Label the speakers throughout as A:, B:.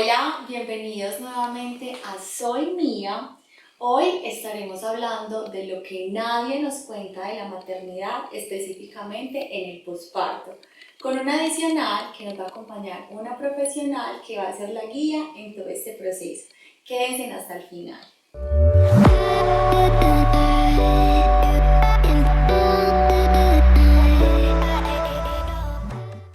A: Hola, bienvenidos nuevamente a Soy Mía. Hoy estaremos hablando de lo que nadie nos cuenta de la maternidad, específicamente en el posparto, con un adicional que nos va a acompañar una profesional que va a ser la guía en todo este proceso. Quédense hasta el final.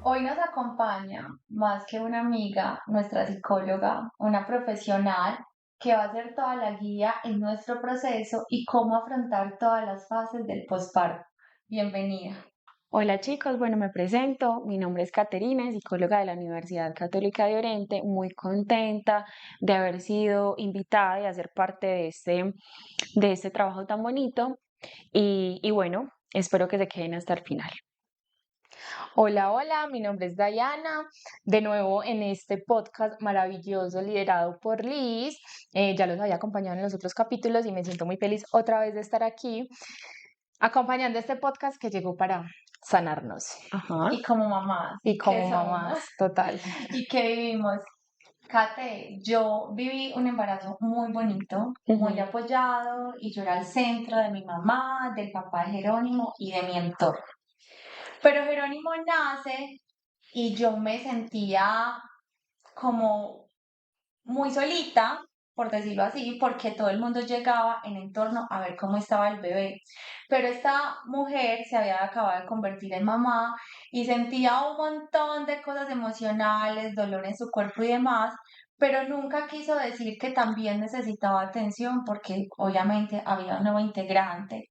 A: Hoy nos acompaña, más que una amiga, nuestra psicóloga, una profesional que va a ser toda la guía en nuestro proceso y cómo afrontar todas las fases del posparto. Bienvenida.
B: Hola chicos, bueno, me presento, mi nombre es Caterina, psicóloga de la Universidad Católica de Oriente, muy contenta de haber sido invitada y hacer parte de este trabajo tan bonito y bueno, espero que se queden hasta el final.
C: Hola, hola, mi nombre es Diana, de nuevo en este podcast maravilloso liderado por Liz. Ya los había acompañado en los otros capítulos y me siento muy feliz otra vez de estar aquí acompañando este podcast que llegó para sanarnos.
B: Ajá.
A: Y como mamás.
C: Y como
A: ¿Qué somos?
C: mamás, total.
A: ¿Y qué vivimos? Kate, yo viví un embarazo muy bonito, muy
B: Ujú.
A: apoyado, y yo era el centro de mi mamá, del papá de Jerónimo y de mi entorno. Pero Jerónimo nace y yo me sentía como muy solita, por decirlo así, porque todo el mundo llegaba en torno a ver cómo estaba el bebé. Pero esta mujer se había acabado de convertir en mamá y sentía un montón de cosas emocionales, dolor en su cuerpo y demás, pero nunca quiso decir que también necesitaba atención porque obviamente había un nuevo integrante.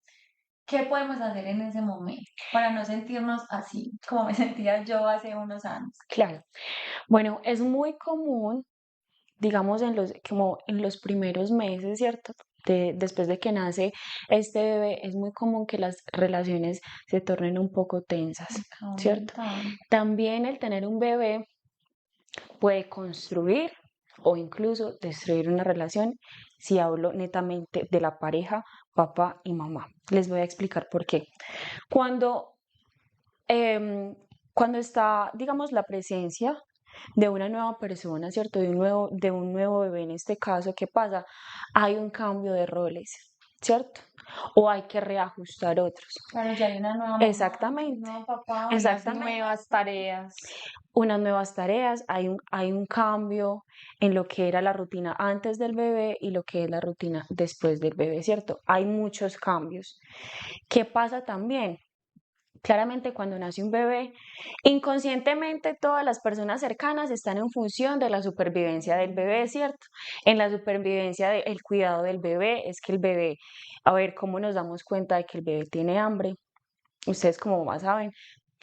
A: ¿Qué podemos hacer en ese momento para no sentirnos así como me sentía yo hace unos años?
B: Claro. Bueno, es muy común, digamos, como en los primeros meses, ¿cierto? Después de que nace este bebé, es muy común que las relaciones se tornen un poco tensas, ¿cierto? También el tener un bebé puede construir o incluso destruir una relación si hablo netamente de la pareja, papá y mamá. Les voy a explicar por qué. Cuando, em, cuando está, digamos, la presencia de una nueva persona, ¿cierto? De un nuevo bebé en este caso, ¿qué pasa? Hay un cambio de roles, ¿cierto? O hay que reajustar otros.
A: Claro, ya hay una nueva mamá, un
B: Exactamente,
A: nuevo papá,
C: Unas
B: exactamente.
C: nuevas tareas.
B: Unas nuevas tareas, hay un cambio en lo que era la rutina antes del bebé y lo que es la rutina después del bebé, ¿cierto? Hay muchos cambios. ¿Qué pasa también? Claramente cuando nace un bebé, inconscientemente todas las personas cercanas están en función de la supervivencia del bebé, ¿cierto? En la supervivencia del cuidado del bebé, es que el bebé, a ver, ¿cómo nos damos cuenta de que el bebé tiene hambre? Ustedes como mamás saben,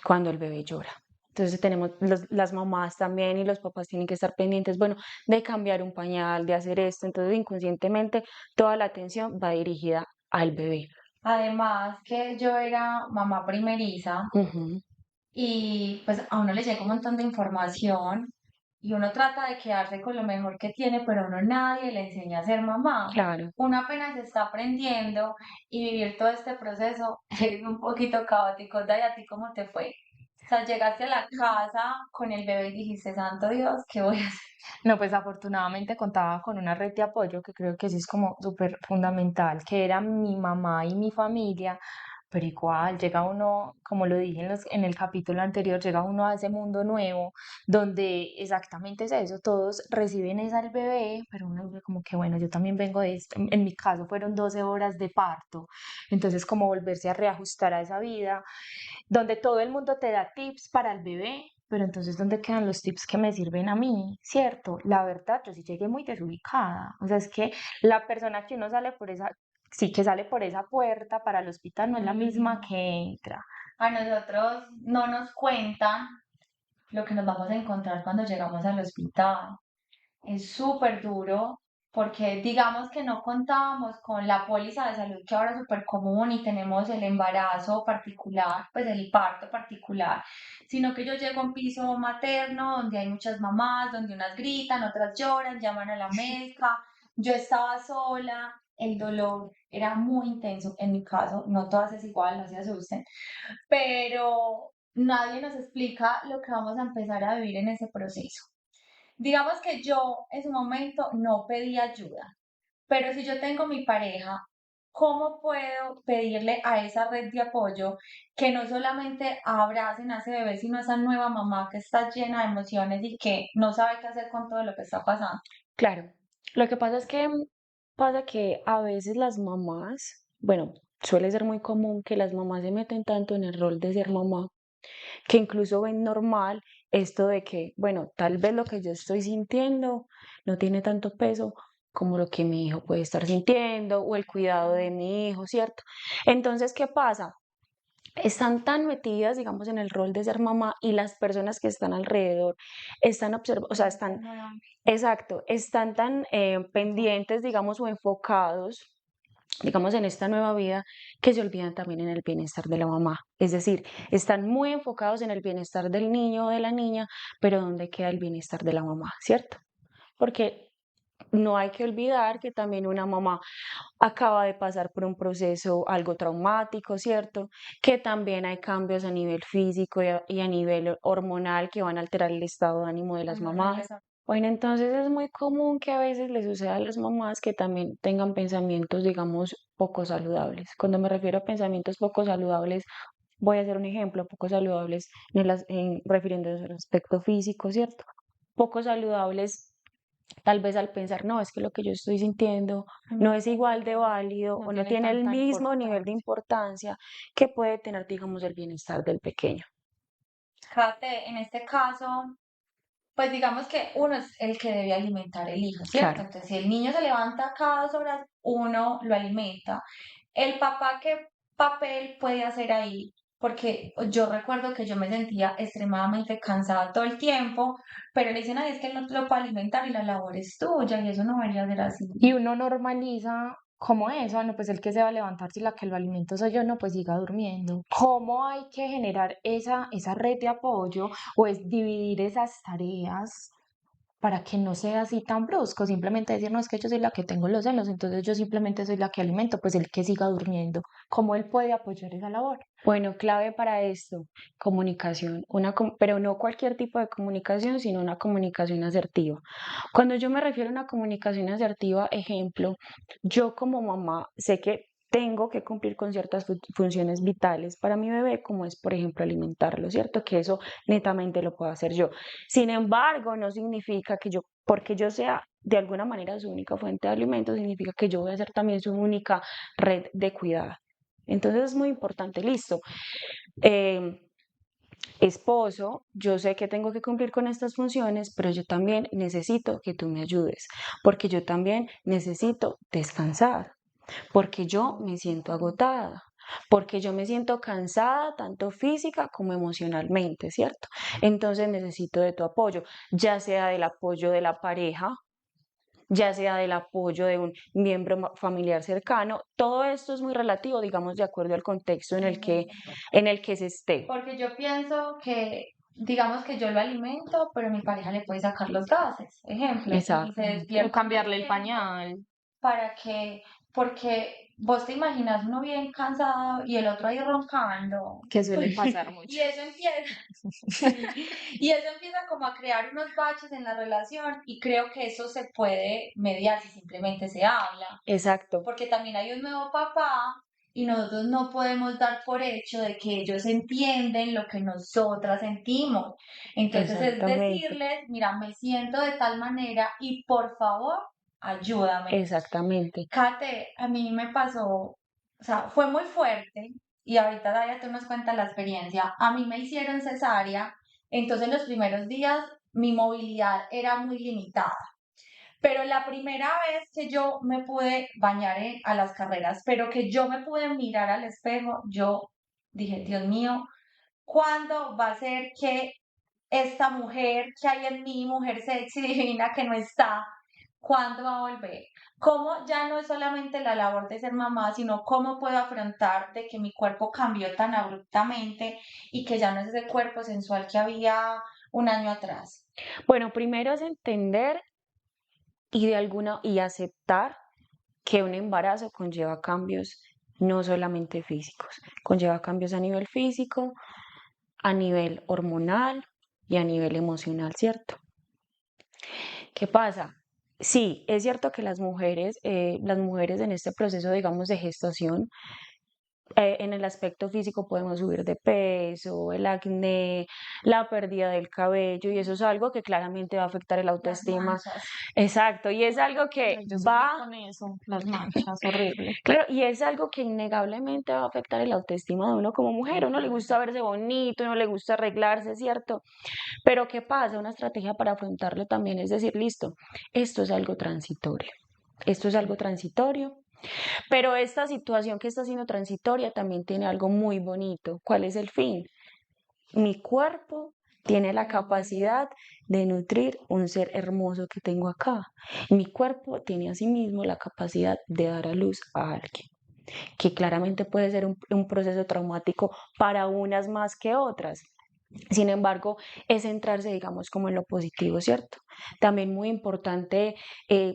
B: cuando el bebé llora. Entonces tenemos las mamás también y los papás tienen que estar pendientes, bueno, de cambiar un pañal, de hacer esto. Entonces inconscientemente toda la atención va dirigida al bebé.
A: Además que yo era mamá primeriza
B: Ujú.
A: y pues a uno le llega un montón de información y uno trata de quedarse con lo mejor que tiene, pero a uno nadie le enseña a ser mamá.
B: Claro.
A: Uno apenas está aprendiendo y vivir todo este proceso es un poquito caótico. Day, ¿a ti cómo te fue? O sea, llegaste a la casa con el bebé y dijiste, Santo Dios, ¿qué voy a hacer?
C: No, pues afortunadamente contaba con una red de apoyo que creo que sí es como súper fundamental, que era mi mamá y mi familia, pero igual llega uno, como lo dije en el capítulo anterior, llega uno a ese mundo nuevo donde exactamente es eso, todos reciben es al bebé, pero uno dice como que bueno, yo también vengo de esto, en mi caso fueron 12 horas de parto, entonces como volverse a reajustar a esa vida donde todo el mundo te da tips para el bebé, pero entonces ¿dónde quedan los tips que me sirven a mí? ¿Cierto? La verdad, yo sí llegué muy desubicada. O sea, es que la persona que uno sale por esa, sí que sale por esa puerta para el hospital no es la misma que entra.
A: A nosotros no nos cuentan lo que nos vamos a encontrar cuando llegamos al hospital. Es súper duro porque digamos que no contábamos con la póliza de salud que ahora es súper común y tenemos el embarazo particular, pues el parto particular, sino que yo llego a un piso materno donde hay muchas mamás, donde unas gritan, otras lloran, llaman a la médica. Yo estaba sola, el dolor era muy intenso en mi caso, no todas es igual, no se asusten, pero nadie nos explica lo que vamos a empezar a vivir en ese proceso. Digamos que yo en su momento no pedí ayuda, pero si yo tengo mi pareja, ¿cómo puedo pedirle a esa red de apoyo que no solamente abracen a ese bebé, sino a esa nueva mamá que está llena de emociones y que no sabe qué hacer con todo lo que está pasando?
B: Claro, lo que pasa es que pasa que a veces las mamás, bueno, suele ser muy común que las mamás se meten tanto en el rol de ser mamá que incluso ven normal esto de que, bueno, tal vez lo que yo estoy sintiendo no tiene tanto peso como lo que mi hijo puede estar sintiendo o el cuidado de mi hijo, ¿cierto? Entonces, ¿qué pasa? Están tan metidas, digamos, en el rol de ser mamá y las personas que están alrededor están observando, o sea, están, exacto, están tan pendientes, digamos, o enfocados, digamos, en esta nueva vida que se olvidan también en el bienestar de la mamá. Es decir, están muy enfocados en el bienestar del niño o de la niña, pero ¿dónde queda el bienestar de la mamá, cierto? Porque no hay que olvidar que también una mamá acaba de pasar por un proceso algo traumático, ¿cierto? Que también hay cambios a nivel físico y a nivel hormonal que van a alterar el estado de ánimo de las mamás. Bueno, entonces es muy común que a veces les suceda a las mamás que también tengan pensamientos, digamos, poco saludables. Cuando me refiero a pensamientos poco saludables, voy a hacer un ejemplo, poco saludables refiriéndose al aspecto físico, ¿cierto? Poco saludables tal vez al pensar, no, es que lo que yo estoy sintiendo no es igual de válido
C: No
B: o no
C: tiene
B: tiene el
C: tanta
B: mismo nivel de
C: importancia.
B: importancia que puede tener, digamos, el bienestar del pequeño.
A: Kate, en este caso, pues digamos que uno es el que debe alimentar el hijo, ¿cierto?
B: Claro.
A: Entonces, si el niño se levanta cada 2 horas, uno lo alimenta. El papá, ¿qué papel puede hacer ahí? Porque yo recuerdo que yo me sentía extremadamente cansada todo el tiempo, pero le dicen, ay, es que él no te lo puede alimentar y la labor es tuya y eso no debería ser así.
C: Y uno normaliza como eso, no, pues el que se va a levantar si la que lo alimento soy yo, no, pues siga durmiendo. ¿Cómo hay que generar esa red de apoyo o es dividir esas tareas para que no sea así tan brusco? Simplemente decir, no, es que yo soy la que tengo los senos, entonces yo simplemente soy la que alimento, pues el que siga durmiendo. ¿Cómo él puede apoyar esa labor?
B: Bueno, clave para esto, comunicación, pero no cualquier tipo de comunicación, sino una comunicación asertiva. Cuando yo me refiero a una comunicación asertiva, ejemplo, yo como mamá sé que tengo que cumplir con ciertas funciones vitales para mi bebé, como es, por ejemplo, alimentarlo, ¿cierto? Que eso netamente lo puedo hacer yo. Sin embargo, no significa que yo, porque yo sea de alguna manera su única fuente de alimento, significa que yo voy a ser también su única red de cuidado. Entonces es muy importante, listo. Eh, Esposo, yo sé que tengo que cumplir con estas funciones, pero yo también necesito que tú me ayudes, porque yo también necesito descansar, porque yo me siento agotada, porque yo me siento cansada tanto física como emocionalmente, ¿cierto? Entonces necesito de tu apoyo, ya sea del apoyo de la pareja, ya sea del apoyo de un miembro familiar cercano. Todo esto es muy relativo, digamos, de acuerdo al contexto en el que se esté.
A: Porque yo pienso que, digamos que yo lo alimento, pero mi pareja le puede sacar los gases, ejemplo, y se
B: Exacto.
C: O
A: despierta todo el
C: cambiarle el
A: tiempo
C: pañal,
A: para que, porque vos te imaginas uno bien cansado y el otro ahí roncando.
C: que suele pasar
A: Y
C: mucho.
A: eso empieza, y eso empieza como a crear unos baches en la relación y creo que eso se puede mediar si simplemente se habla,
B: Exacto,
A: porque también hay un nuevo papá y nosotros no podemos dar por hecho de que ellos entienden lo que nosotras sentimos. Entonces es
B: exactamente,
A: decirles, mira, me siento de tal manera y por favor, ayúdame.
B: exactamente.
A: Kate, a mí me pasó, o sea, fue muy fuerte y ahorita Daria tú nos cuentas la experiencia. A mí me hicieron cesárea, entonces los primeros días mi movilidad era muy limitada. Pero la primera vez que yo me pude bañar a las carreras, pero que yo me pude mirar al espejo, yo dije, Dios mío, ¿cuándo va a ser que esta mujer que hay en mí, mujer sexy, divina, que no está, cuándo va a volver? ¿Cómo ya no es solamente la labor de ser mamá, sino cómo puedo afrontar de que mi cuerpo cambió tan abruptamente y que ya no es ese cuerpo sensual que había un año atrás?
B: Bueno, primero es entender y aceptar que un embarazo conlleva cambios no solamente físicos, conlleva cambios a nivel físico, a nivel hormonal y a nivel emocional, ¿cierto? ¿Qué pasa? Sí, es cierto que las mujeres en este proceso, digamos, de gestación, en el aspecto físico podemos subir de peso, el acné, la pérdida del cabello, y eso es algo que claramente va a afectar el
A: Las
B: autoestima.
A: manchas.
B: Exacto, y es algo que
C: Ay, yo sufrí
B: va,
C: con eso, las manchas, horrible.
B: claro, y es algo que innegablemente va a afectar el autoestima de uno como mujer. A uno le gusta verse bonito, a uno le gusta arreglarse, ¿cierto? Pero ¿qué pasa? Una estrategia para afrontarlo también es decir, listo, esto es algo transitorio. Esto es algo transitorio, pero esta situación que está siendo transitoria también tiene algo muy bonito. ¿Cuál es el fin? Mi cuerpo tiene la capacidad de nutrir un ser hermoso que tengo acá. Mi cuerpo tiene asimismo la capacidad de dar a luz a alguien, que claramente puede ser un proceso traumático para unas más que otras. Sin embargo, es centrarse, digamos, como en lo positivo, ¿cierto? También muy importante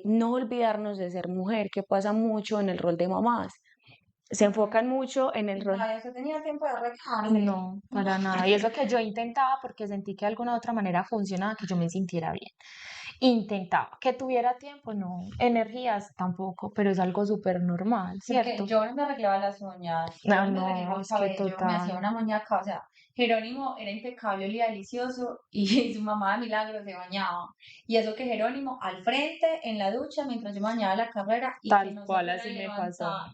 B: no olvidarnos de ser mujer, que pasa mucho en el rol de mamás. Se enfocan mucho en el
A: Y
B: rol.
A: para eso tenía tiempo de arreglarse.
C: No, para nada. Y eso que yo intentaba porque sentí que de alguna u otra manera funcionaba, que yo me sintiera bien. Intentaba. Que tuviera tiempo, no. Energías tampoco, pero es algo súper normal,
A: Porque
C: ¿cierto?
A: yo no me arreglaba las uñas, yo
C: No,
A: no me arreglaba
C: no,
A: el
C: es que
A: cabello, me hacía
C: total.
A: una muñeca, o sea, Jerónimo era impecable, olía delicioso y su mamá de milagro se bañaba. Y eso que Jerónimo al frente, en la ducha, mientras yo me bañaba la carrera y que
C: Tal
A: no se
C: cual
A: fuera a
C: así me pasó.
A: levantar.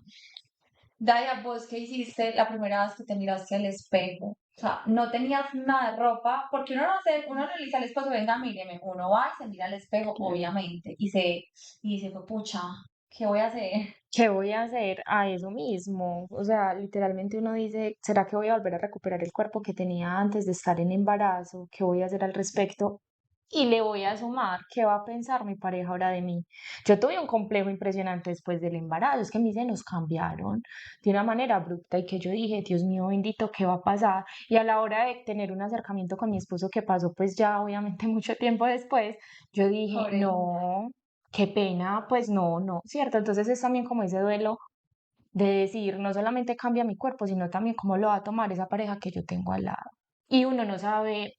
A: Daya, ¿vos qué hiciste la primera vez que te miraste al espejo? O sea, no tenías nada de ropa, porque uno no hace, uno no le dice al esposo, venga, míreme, uno va y se mira al espejo,
B: Claro.
A: obviamente, y dice, pues, pucha, ¿qué voy a hacer?
C: ¿Qué voy a hacer a eso mismo? O sea, literalmente uno dice, ¿será que voy a volver a recuperar el cuerpo que tenía antes de estar en embarazo? ¿Qué voy a hacer al respecto? Y le voy a sumar, ¿qué va a pensar mi pareja ahora de mí? Yo tuve un complejo impresionante después del embarazo, es que mis senos cambiaron de una manera abrupta y que yo dije, Dios mío bendito, ¿qué va a pasar? Y a la hora de tener un acercamiento con mi esposo que pasó pues ya obviamente mucho tiempo después, yo dije,
A: Por eso.
C: no, qué pena, pues no, no, ¿cierto? Entonces es también como ese duelo de decir, no solamente cambia mi cuerpo, sino también cómo lo va a tomar esa pareja que yo tengo al lado. Y uno no sabe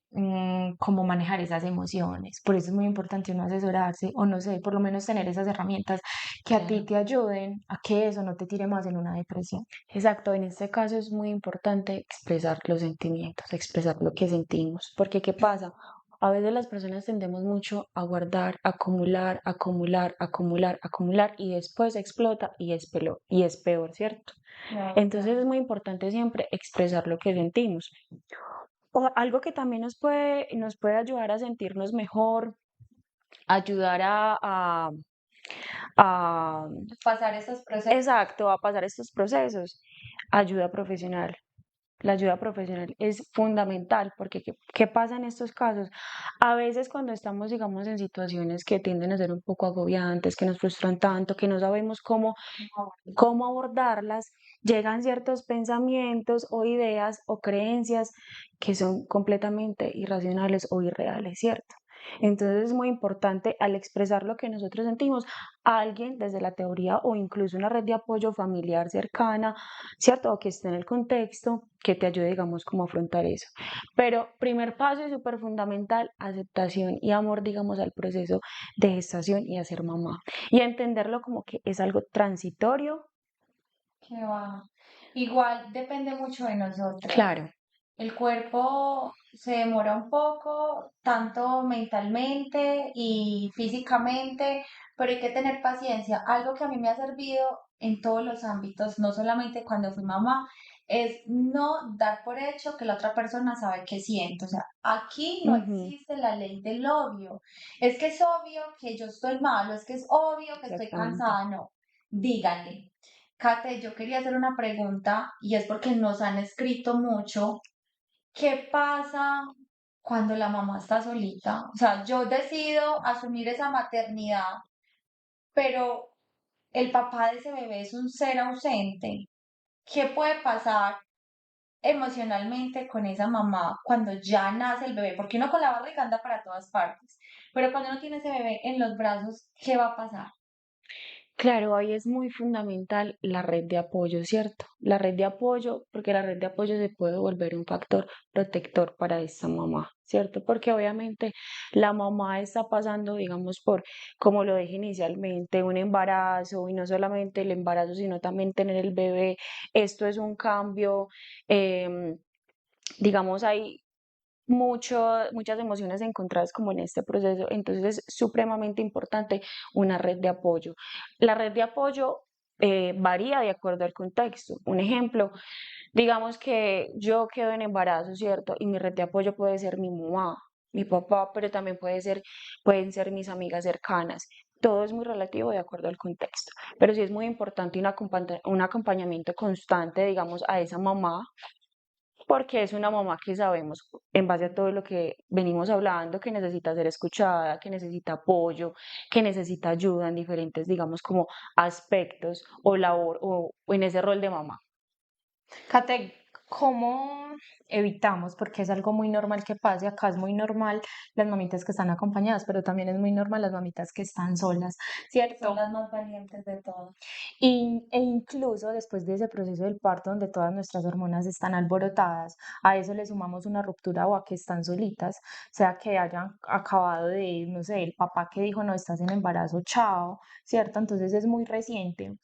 C: cómo manejar esas emociones. Por eso es muy importante uno asesorarse o no sé, por lo menos tener esas herramientas que a ti
B: Claro.
C: te ayuden a que eso no te tire más en una depresión.
B: Exacto, en este caso es muy importante expresar los sentimientos, expresar lo que sentimos, porque ¿qué pasa? A veces las personas tendemos mucho a guardar, acumular, acumular, acumular, acumular y después explota y es peor, ¿cierto?
A: Claro,
B: Entonces es muy importante siempre expresar lo que sentimos. O algo que también nos puede ayudar a sentirnos mejor, ayudar a,
A: pasar esos procesos.
B: exacto, a pasar estos procesos, ayuda profesional. La ayuda profesional es fundamental porque ¿qué pasa en estos casos? A veces cuando estamos, digamos, en situaciones que tienden a ser un poco agobiantes, que nos frustran tanto, que no sabemos cómo abordarlas, llegan ciertos pensamientos o ideas o creencias que son completamente irracionales o irreales, ¿cierto? Entonces es muy importante al expresar lo que nosotros sentimos a alguien desde la teoría o incluso una red de apoyo familiar cercana, ¿cierto? O que esté en el contexto, que te ayude, digamos, como a afrontar eso. Pero primer paso y súper fundamental, aceptación y amor, digamos, al proceso de gestación y a ser mamá. Y a entenderlo como que es algo transitorio.
A: Que va. Igual depende mucho de nosotras.
B: Claro.
A: El cuerpo se demora un poco, tanto mentalmente y físicamente, pero hay que tener paciencia. Algo que a mí me ha servido en todos los ámbitos, no solamente cuando fui mamá, es no dar por hecho que la otra persona sabe qué siento. O sea, aquí no
B: Ujú,
A: existe la ley del obvio. Es que es obvio que yo estoy malo, es que es obvio que estoy
B: exactamente.
A: cansada. No, díganle. Kate, yo quería hacer una pregunta y es porque nos han escrito mucho. ¿Qué pasa cuando la mamá está solita? O sea, yo decido asumir esa maternidad, pero el papá de ese bebé es un ser ausente. ¿Qué puede pasar emocionalmente con esa mamá cuando ya nace el bebé? Porque uno con la barriga anda para todas partes, pero cuando uno tiene ese bebé en los brazos, ¿qué va a pasar?
B: Claro, ahí es muy fundamental la red de apoyo, ¿cierto? La red de apoyo, porque la red de apoyo se puede volver un factor protector para esta mamá, ¿cierto? Porque obviamente la mamá está pasando, digamos, por, como lo dije inicialmente, un embarazo y no solamente el embarazo, sino también tener el bebé. Esto es un cambio, em, digamos, hay muchas emociones encontradas como en este proceso, entonces es supremamente importante una red de apoyo. La red de apoyo varía de acuerdo al contexto. Un ejemplo, digamos que yo quedo en embarazo, ¿cierto? Y mi red de apoyo puede ser mi mamá, mi papá, pero también pueden ser mis amigas cercanas. Todo es muy relativo de acuerdo al contexto, pero sí es muy importante un acompañamiento constante, digamos, a esa mamá porque es una mamá que sabemos, en base a todo lo que venimos hablando, que necesita ser escuchada, que necesita apoyo, que necesita ayuda en diferentes, digamos, como aspectos o labor o en ese rol de mamá.
C: Kate, ¿cómo evitamos? Porque es algo muy normal que pase. Acá es muy normal las mamitas que están acompañadas, pero también es muy normal las mamitas que están solas,
A: Son
C: ¿cierto?
A: las más valientes de todas.
C: E incluso después de ese proceso del parto, donde todas nuestras hormonas están alborotadas, a eso le sumamos una ruptura o a que están solitas, sea que hayan acabado de, no sé, el papá que dijo, no, estás en embarazo, chao, ¿cierto? Entonces es muy reciente.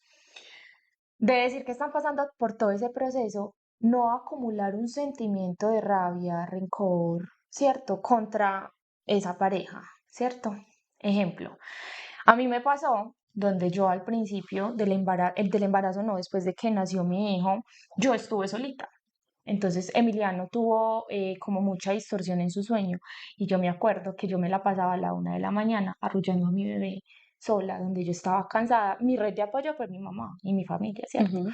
C: De decir que están pasando por todo ese proceso, no acumular un sentimiento de rabia, rencor, ¿cierto? Contra esa pareja, ¿cierto? Ejemplo, a mí me pasó donde yo al principio del embarazo no, después de que nació mi hijo, yo estuve solita. Entonces Emiliano tuvo como mucha distorsión en su sueño y yo me acuerdo que yo me la pasaba a la 1 de la mañana arrullando a mi bebé sola, donde yo estaba cansada. Mi red de apoyo fue mi mamá y mi familia, ¿cierto?
B: Ujú.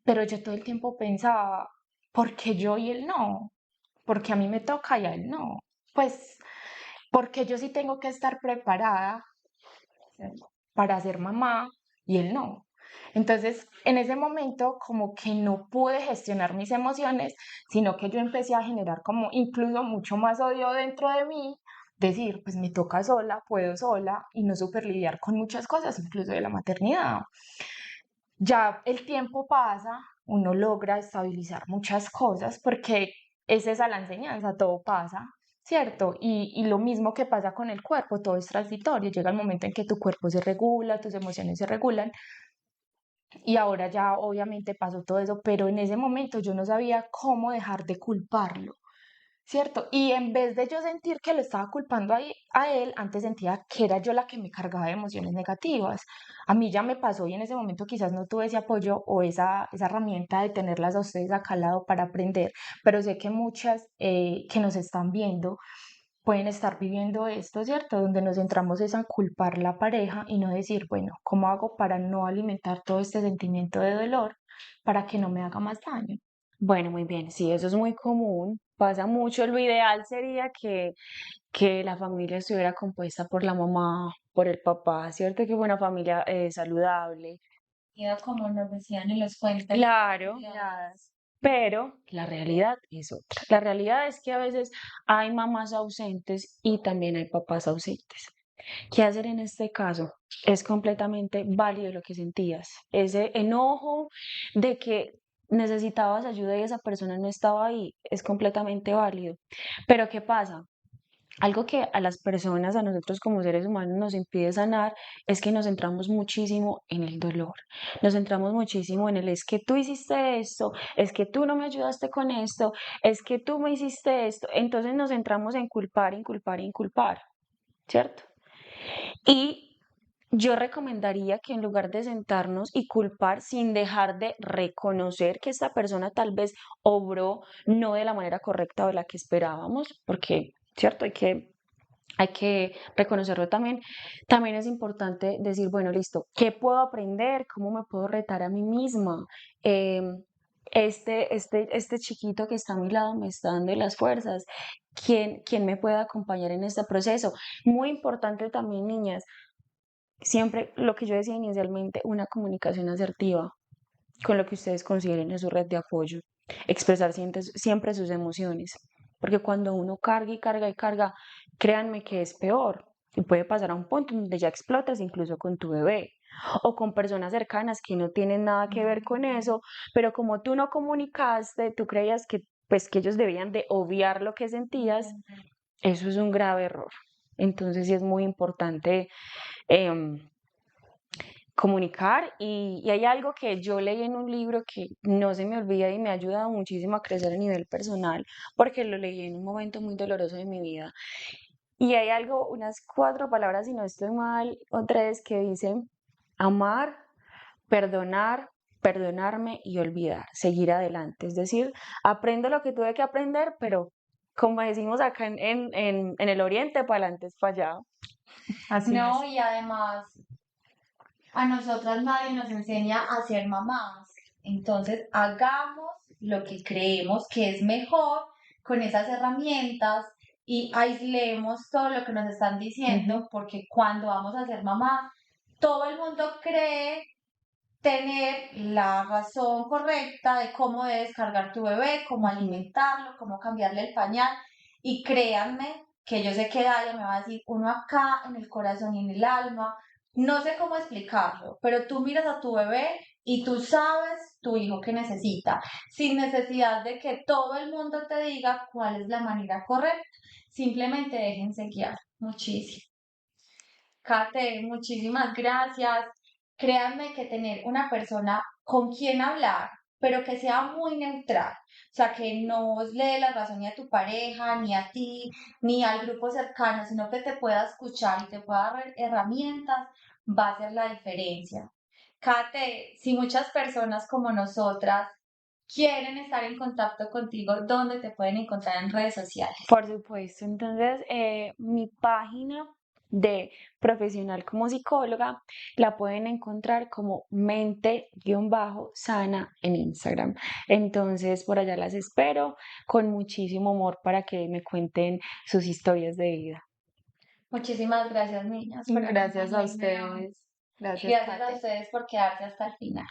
C: Pero yo todo el tiempo pensaba, ¿por qué yo y él no? Porque a mí me toca y a él no. Pues porque yo sí tengo que estar preparada para ser mamá y él no. Entonces, en ese momento, como que no pude gestionar mis emociones, sino que yo empecé a generar como incluso mucho más odio dentro de mí, decir, pues me toca sola, puedo sola y no super lidiar con muchas cosas, incluso de la maternidad. Ya el tiempo pasa, uno logra estabilizar muchas cosas porque es esa la enseñanza, todo pasa, ¿cierto? Y lo mismo que pasa con el cuerpo, todo es transitorio, llega el momento en que tu cuerpo se regula, tus emociones se regulan y ahora ya obviamente pasó todo eso, pero en ese momento yo no sabía cómo dejar de culparlo. ¿Cierto? Y en vez de yo sentir que lo estaba culpando a él, antes sentía que era yo la que me cargaba de emociones negativas. A mí ya me pasó y en ese momento quizás no tuve ese apoyo o esa herramienta de tenerlas a ustedes acá al lado para aprender, pero sé que muchas que nos están viendo pueden estar viviendo esto, ¿cierto? Donde nos centramos es en culpar la pareja y no decir, bueno, ¿cómo hago para no alimentar todo este sentimiento de dolor para que no me haga más daño?
B: Bueno, muy bien, sí, eso es muy común, pasa mucho. Lo ideal sería que la familia estuviera compuesta por la mamá, por el papá, ¿cierto? Que fue una familia saludable.
A: Miedo, como nos decían en los cuentos.
B: Claro,
A: de
B: pero la realidad es otra. La realidad es que a veces hay mamás ausentes y también hay papás ausentes. ¿Qué hacer en este caso? Es completamente válido lo que sentías. Ese enojo de que necesitabas ayuda y esa persona no estaba ahí es completamente válido. Pero ¿qué pasa? Algo que a las personas, a nosotros como seres humanos nos impide sanar es que nos centramos muchísimo en el dolor. Nos centramos muchísimo en el es que tú hiciste esto, es que tú no me ayudaste con esto, es que tú me hiciste esto. Entonces nos centramos en culpar, inculpar, inculpar, ¿cierto? Y yo recomendaría que en lugar de sentarnos y culpar sin dejar de reconocer que esta persona tal vez obró no de la manera correcta o de la que esperábamos, porque, ¿cierto? Hay que reconocerlo también. También es importante decir, bueno, listo, ¿qué puedo aprender? ¿Cómo me puedo retar a mí misma? Este chiquito que está a mi lado me está dando las fuerzas. ¿Quién me puede acompañar en este proceso? Muy importante también, niñas, siempre lo que yo decía inicialmente, una comunicación asertiva con lo que ustedes consideren en su red de apoyo, expresar siempre sus emociones, porque cuando uno carga y carga y carga, créanme que es peor. Y puede pasar a un punto donde ya explotas incluso con tu bebé o con personas cercanas que no tienen nada que ver con eso, pero como tú no comunicaste, tú creías que pues que ellos debían de obviar lo que sentías, eso es un grave error. Entonces sí es muy importante em, comunicar y hay algo que yo leí en un libro que no se me olvida y me ha ayudado muchísimo a crecer a nivel personal porque lo leí en un momento muy doloroso de mi vida y hay algo, unas 4 palabras, si no estoy mal, o 3, que dicen amar, perdonar, perdonarme y olvidar, seguir adelante. Es decir, aprendo lo que tuve que aprender, pero como decimos acá en el oriente, para adelante es para allá.
C: Así
A: No,
C: es.
A: y además a nosotras nadie nos enseña a ser mamás. Entonces, hagamos lo que creemos que es mejor con esas herramientas y aislemos todo lo que nos están diciendo, porque cuando vamos a ser mamás, todo el mundo cree tener la razón correcta de cómo debes cargar tu bebé, cómo alimentarlo, cómo cambiarle el pañal. Y créanme que yo sé que Dalia me va a decir, uno acá en el corazón y en el alma, no sé cómo explicarlo, pero tú miras a tu bebé y tú sabes tu hijo que necesita, sin necesidad de que todo el mundo te diga cuál es la manera correcta. Simplemente déjense guiar. Muchísimo. Kate, muchísimas gracias. Créanme que tener una persona con quien hablar, pero que sea muy neutral, o sea, que no le dé la razón ni a tu pareja, ni a ti, ni al grupo cercano, sino que te pueda escuchar y te pueda dar herramientas, va a hacer la diferencia. Kate, si muchas personas como nosotras quieren estar en contacto contigo, ¿dónde te pueden encontrar en redes sociales?
B: Por supuesto, entonces mi página de profesional como psicóloga la pueden encontrar como mente-sana en Instagram. Entonces por allá las espero con muchísimo amor para que me cuenten sus historias de vida.
A: Muchísimas gracias, niñas, por
C: Gracias a
A: acompañarme hoy.
C: ustedes. Gracias,
A: Gracias a
C: Kate.
A: ustedes por quedarse hasta el final.